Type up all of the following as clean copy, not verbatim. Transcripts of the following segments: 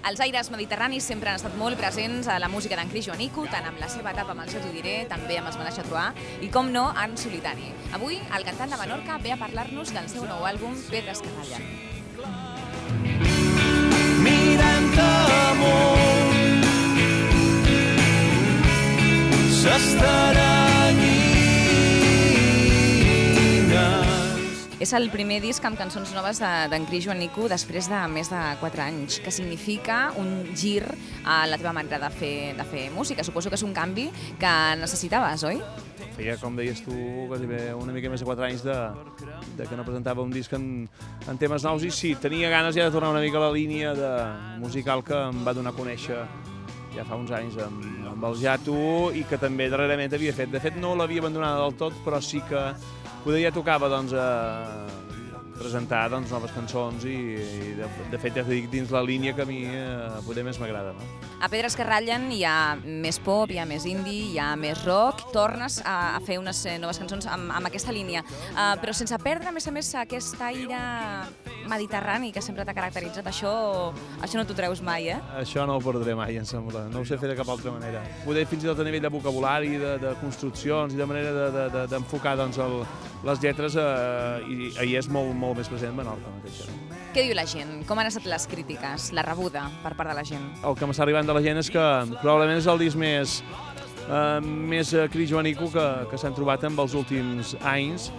Els aires mediterranis sempre han estat molt presents a la música d'en Cris Joanico, tant amb la seva etapa amb el Ja t'ho diré, també amb els Manàs a Trobar, i com no, en solitari. Avui, el cantant de Menorca ve a parlar-nos del seu nou àlbum, Pedres que ratllen. Mirant amunt s'estaranyides. És el primer disc amb cançons noves d'en Cris Joanico després de més de 4 anys, que significa un gir a la teva manera de fer música. Suposo que és un canvi que necessitaves, oi? Feia, com deies tu, gairebé una mica més de 4 anys de que no presentava un disc en temes nous, i sí, tenia ganes ja de tornar una mica a la línia musical que em va donar a conèixer ja fa uns anys amb el Ja t'ho, i que també darrerament havia fet. De fet, no l'havia abandonada del tot, però sí que poder ja tocava presentar noves cançons, i de fet ja dic, dins la línia que a mi poder més m'agrada. A Pedres que ratllen hi ha més pop, hi ha més indie, hi ha més rock. Tornes a fer unes noves cançons amb aquesta línia, però sense perdre, a més, aquest aire mediterrani que sempre t'ha caracteritzat. Això no t'ho treus mai, eh? Això no ho perdré mai, em sembla. No ho sé fer de cap altra manera. Poder fins i tot a nivell de vocabulari, de construccions i de manera d'enfocar les lletres, i és molt més present Menorca mateix. Què diu la gent? Com han estat les crítiques, la rebuda per part de la gent? El que m'està arribant de la gent és que probablement és el disc més Cris Joanico que s'han trobat en els últims anys,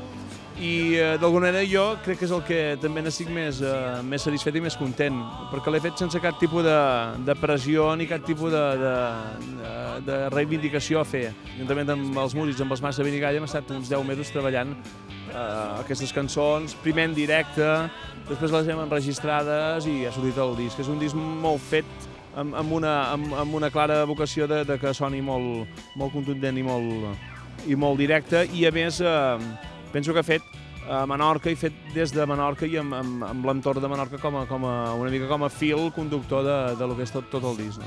i d'alguna manera jo crec que és el que també n'estic més satisfet i més content, perquè l'he fet sense cap tipus de pressió ni cap tipus de reivindicació a fer. Juntament amb els músics, amb els Massa Benigalla, hem estat uns 10 mesos treballant aquestes cançons, primer en directe, després les hem enregistrades i ha sortit el disc. És un disc molt fet, amb una clara vocació de que soni molt contundent i molt directe, i a més penso que ha fet a Menorca, i fet des de Menorca i amb l'entorn de Menorca una mica com a fil conductor de lo que és tot el disc.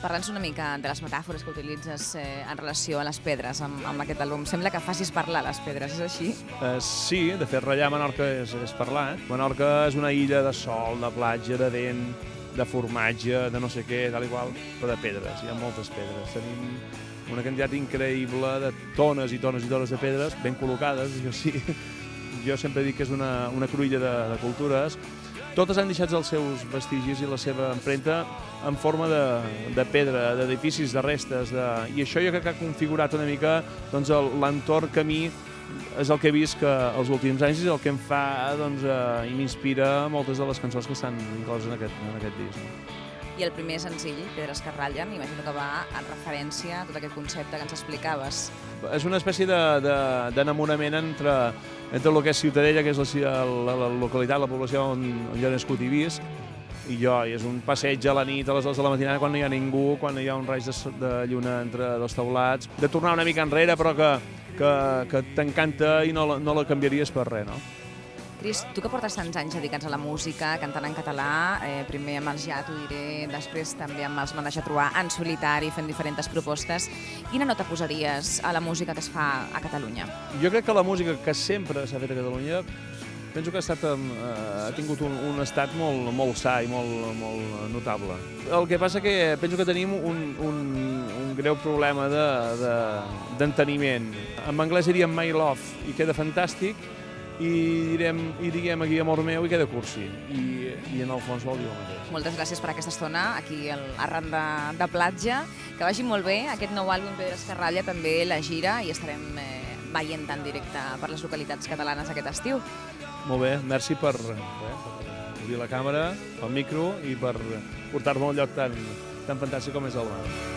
Parla'ns una mica de les metàfores que utilitzes en relació a les pedres amb aquest àlbum. Sembla que facis parlar les pedres, és així? Sí, de fet, ratllar Menorca és parlar. Menorca és una illa de sol, de platja, de vent, de formatge, de no sé què, tal i qual, però de pedres. Hi ha moltes pedres. Tenim una quantitat increïble de tones i tones i tones de pedres ben col·locades, jo sempre dic que és una cruïlla de cultures. Totes han deixat els seus vestigis i la seva empremta en forma de pedra, d'edificis, de restes, i això jo crec que ha configurat una mica l'entorn que a mi és el que he vist els últims anys, i és el que em fa i m'inspira moltes de les cançons que estan incloses en aquest disc. I el primer senzill, Pedres que ratllen, imagino que va en referència a tot aquest concepte que ens explicaves. És una espècie d'enamorament entre el que és Ciutadella, que és la localitat, la població on jo he nascut i visc, i jo. I és un passeig a la nit, a les 2 de la matinada, quan no hi ha ningú, quan hi ha un raig de lluna entre dos taulats, de tornar una mica enrere, però que t'encanta i no la canviaries per res, no? Cris, tu que portes tants anys dedicats a la música, cantant en català, primer amb els Ja t'ho diré, després també amb els Manàs a Trobar, en solitari, fent diferents propostes, quina nota posaries a la música que es fa a Catalunya? Jo crec que la música que sempre s'ha fet a Catalunya, penso que ha tingut un estat molt sa i molt notable. El que passa que penso que tenim un greu problema d'enteniment. En anglès diríem My Love i queda fantàstic, i diguem aquí Amor meu i queda cursi, i en el fons vol dir el mateix. Moltes gràcies per aquesta estona aquí arran de platja, que vagi molt bé aquest nou àlbum Pedres que ratllen, també la gira, i estarem veient en directe per les localitats catalanes aquest estiu. Molt bé, merci per obrir la càmera, el micro, i per portar-me a un lloc tan fantàstic com és el mar.